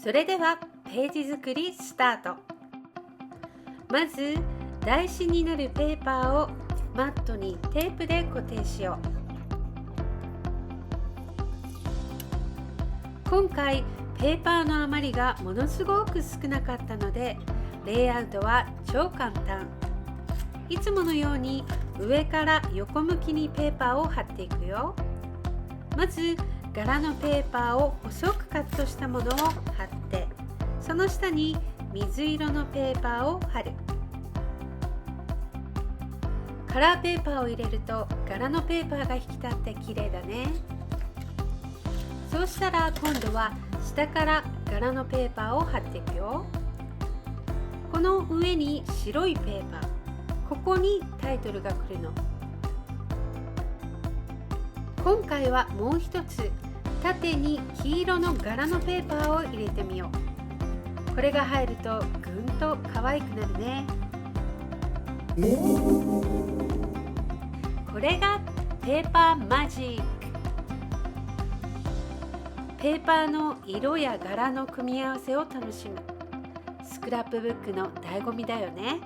それではページ作りスタート。まず台紙になるペーパーをマットにテープで固定しよう。今回ペーパーの余りがものすごく少なかったので、レイアウトは超簡単。いつものように上から横向きにペーパーを貼っていくよ。まず柄のペーパーを細くカットしたものを貼って、その下に水色のペーパーを貼る。カラーペーパーを入れると柄のペーパーが引き立って綺麗だね。そうしたら今度は下から柄のペーパーを貼っていくよ。この上に白いペーパー、ここにタイトルが来るの。今回はもう一つ、縦に黄色の柄のペーパーを入れてみよう。これが入るとぐんと可愛くなるね。これがペーパーマジック。ペーパーの色や柄の組み合わせを楽しむスクラップブックの醍醐味だよね。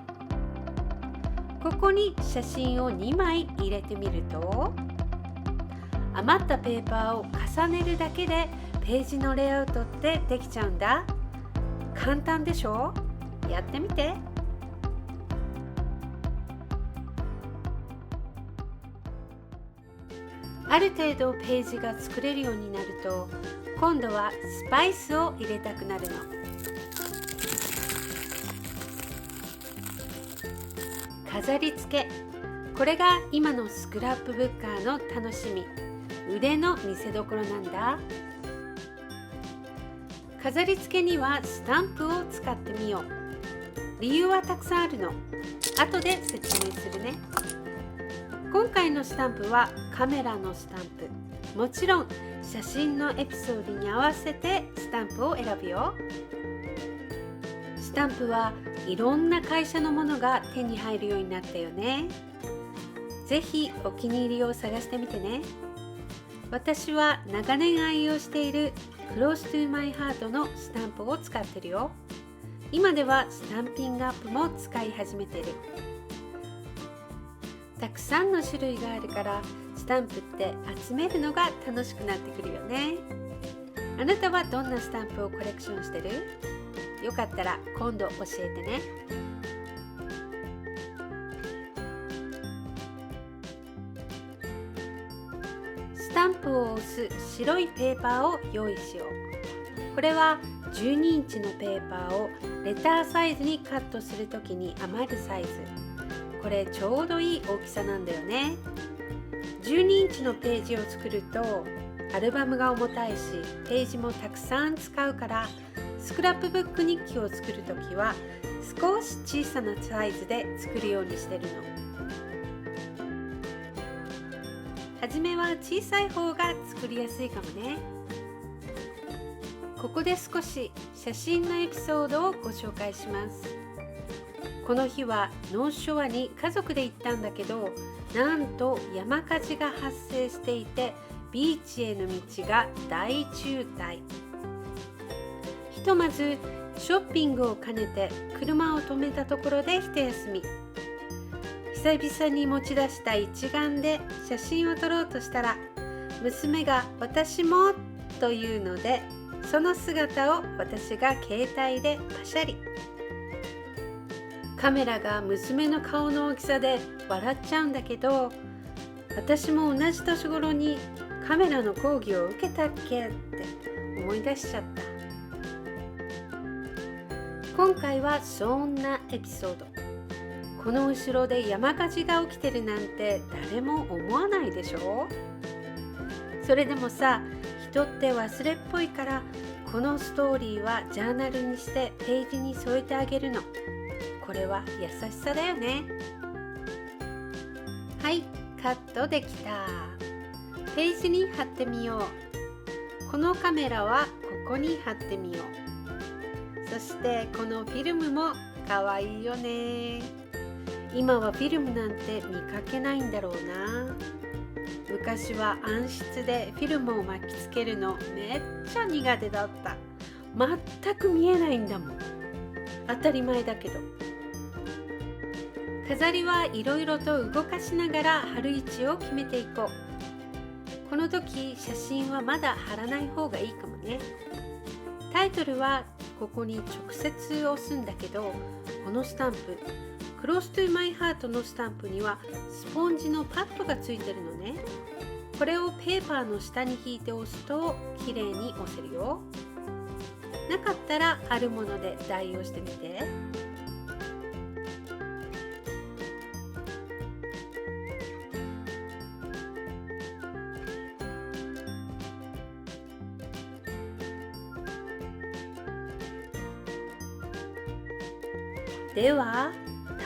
ここに写真を2枚入れてみると、余ったペーパーを重ねるだけでページのレイアウトってできちゃうんだ。簡単でしょ？やってみて。ある程度ページが作れるようになると、今度はスパイスを入れたくなるの。飾り付け。これが今のスクラップブッカーの楽しみ、腕の見せ所なんだ。飾り付けにはスタンプを使ってみよう。理由はたくさんあるの。後で説明するね。今回のスタンプはカメラのスタンプ。もちろん写真のエピソードに合わせてスタンプを選ぶよ。スタンプはいろんな会社のものが手に入るようになったよね。ぜひお気に入りを探してみてね。私は長年愛用しているClose to My Heartのスタンプを使ってるよ。今ではスタンピングアップも使い始めてる。たくさんの種類があるからスタンプって集めるのが楽しくなってくるよね。あなたはどんなスタンプをコレクションしてる？よかったら今度教えてね。スタンプを押す白いペーパーを用意しよう。これは12インチのペーパーをレターサイズにカットするときに余るサイズ。これちょうどいい大きさなんだよね。12インチのページを作るとアルバムが重たいし、ページもたくさん使うから、スクラップブック日記を作るときは少し小さなサイズで作るようにしてるの。はじめは小さい方が作りやすいかもね。ここで少し写真のエピソードをご紹介します。この日はノースショアに家族で行ったんだけど、なんと山火事が発生していて、ビーチへの道が大渋滞。ひとまずショッピングを兼ねて車を止めたところで一休み。久々に持ち出した一眼で写真を撮ろうとしたら、娘が私もというので、その姿を私が携帯でパシャリ。カメラが娘の顔の大きさで笑っちゃうんだけど、私も同じ年頃にカメラの講義を受けたっけって思い出しちゃった。今回はそんなエピソード。この後ろで山火事が起きてるなんて誰も思わないでしょ？それでもさ、人って忘れっぽいから、このストーリーはジャーナルにしてページに添えてあげるの。これは優しさだよね。はい、カットできた。ページに貼ってみよう。このカメラはここに貼ってみよう。そしてこのフィルムもかわいいよね。今はフィルムなんて見かけないんだろうな。昔は暗室でフィルムを巻きつけるのめっちゃ苦手だった。全く見えないんだもん。当たり前だけど。飾りはいろいろと動かしながら貼る位置を決めていこう。この時写真はまだ貼らない方がいいかもね。タイトルはここに直接押すんだけど、このスタンプClose to My Heartのスタンプにはスポンジのパッドがついてるのね。これをペーパーの下に引いて押すときれいに押せるよ。なかったらあるもので代用してみて。では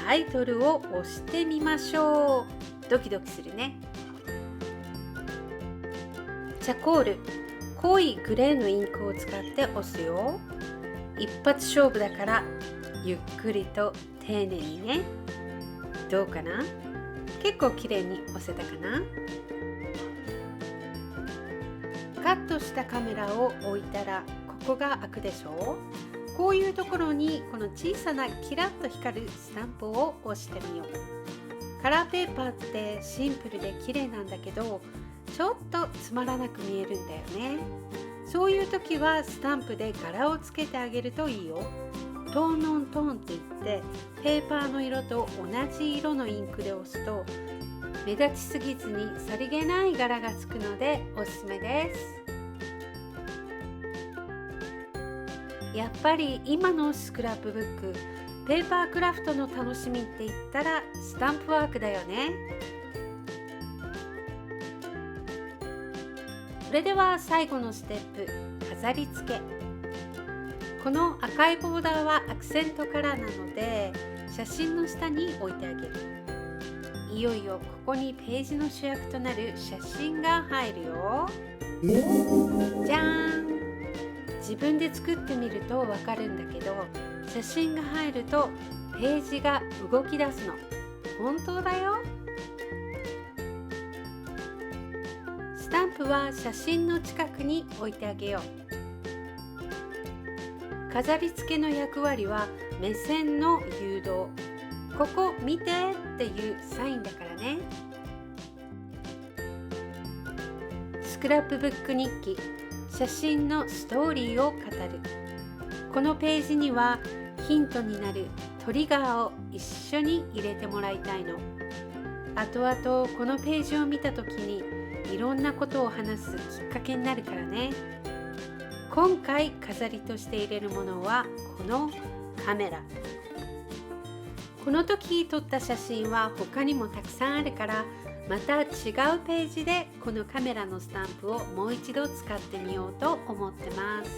タイトルを押してみましょう。ドキドキするね。チャコール、濃いグレーのインクを使って押すよ。一発勝負だからゆっくりと丁寧にね。どうかな？結構きれいに押せたかな？カットしたカメラを置いたらここが開くでしょう？こういうところにこの小さなキラッと光るスタンプを押してみよう。カラーペーパーってシンプルで綺麗なんだけど、ちょっとつまらなく見えるんだよね。そういう時はスタンプで柄をつけてあげるといいよ。トーンオントーンって言ってペーパーの色と同じ色のインクで押すと目立ちすぎずにさりげない柄がつくのでおすすめです。やっぱり今のスクラップブック、ペーパークラフトの楽しみって言ったらスタンプワークだよね。それでは最後のステップ、飾り付け。この赤いボーダーはアクセントカラーなので写真の下に置いてあげる。いよいよここにページの主役となる写真が入るよ。じゃーん。自分で作ってみるとわかるんだけど、写真が入るとページが動き出すの。本当だよ。スタンプは写真の近くに置いてあげよう。飾り付けの役割は目線の誘導。ここ見てっていうサインだからね。スクラップブック日記、写真のストーリーを語る。このページにはヒントになるトリガーを一緒に入れてもらいたいの。後々このページを見た時にいろんなことを話すきっかけになるからね。今回飾りとして入れるものはこのカメラ。この時撮った写真は他にもたくさんあるから、また違うページでこのカメラのスタンプをもう一度使ってみようと思ってます。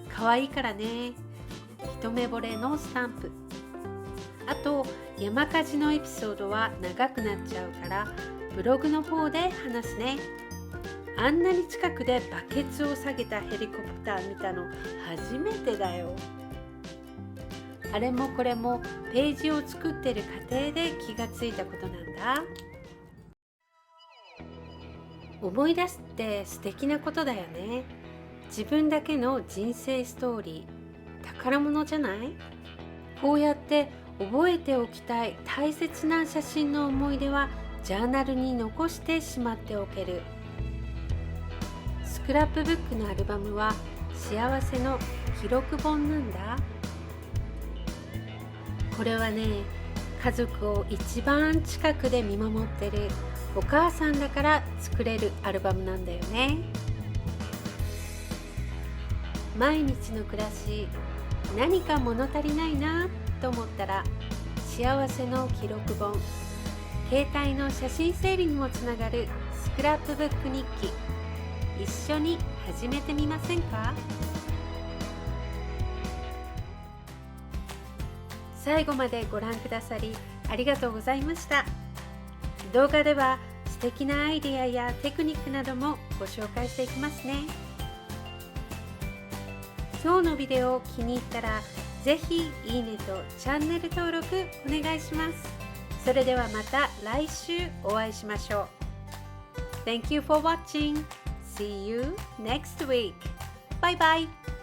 可愛いからね。一目惚れのスタンプ。あと山火事のエピソードは長くなっちゃうからブログの方で話すね。あんなに近くでバケツを下げたヘリコプター見たの初めてだよ。あれもこれもページを作ってる過程で気がついたことなんだ。思い出すって素敵なことだよね。自分だけの人生ストーリー、宝物じゃない？こうやって覚えておきたい大切な写真の思い出はジャーナルに残してしまっておける。スクラップブックのアルバムは幸せの記録本なんだ。これはね、家族を一番近くで見守ってるお母さんだから作れるアルバムなんだよね。毎日の暮らし、何か物足りないなと思ったら幸せの記録本、携帯の写真整理にもつながるスクラップブック日記、一緒に始めてみませんか？最後までご覧くださりありがとうございました。動画では素敵なアイデアやテクニックなどもご紹介していきますね。今日のビデオを気に入ったらぜひいいねとチャンネル登録お願いします。それではまた来週お会いしましょう。Thank you for watching. See you next week. Bye bye.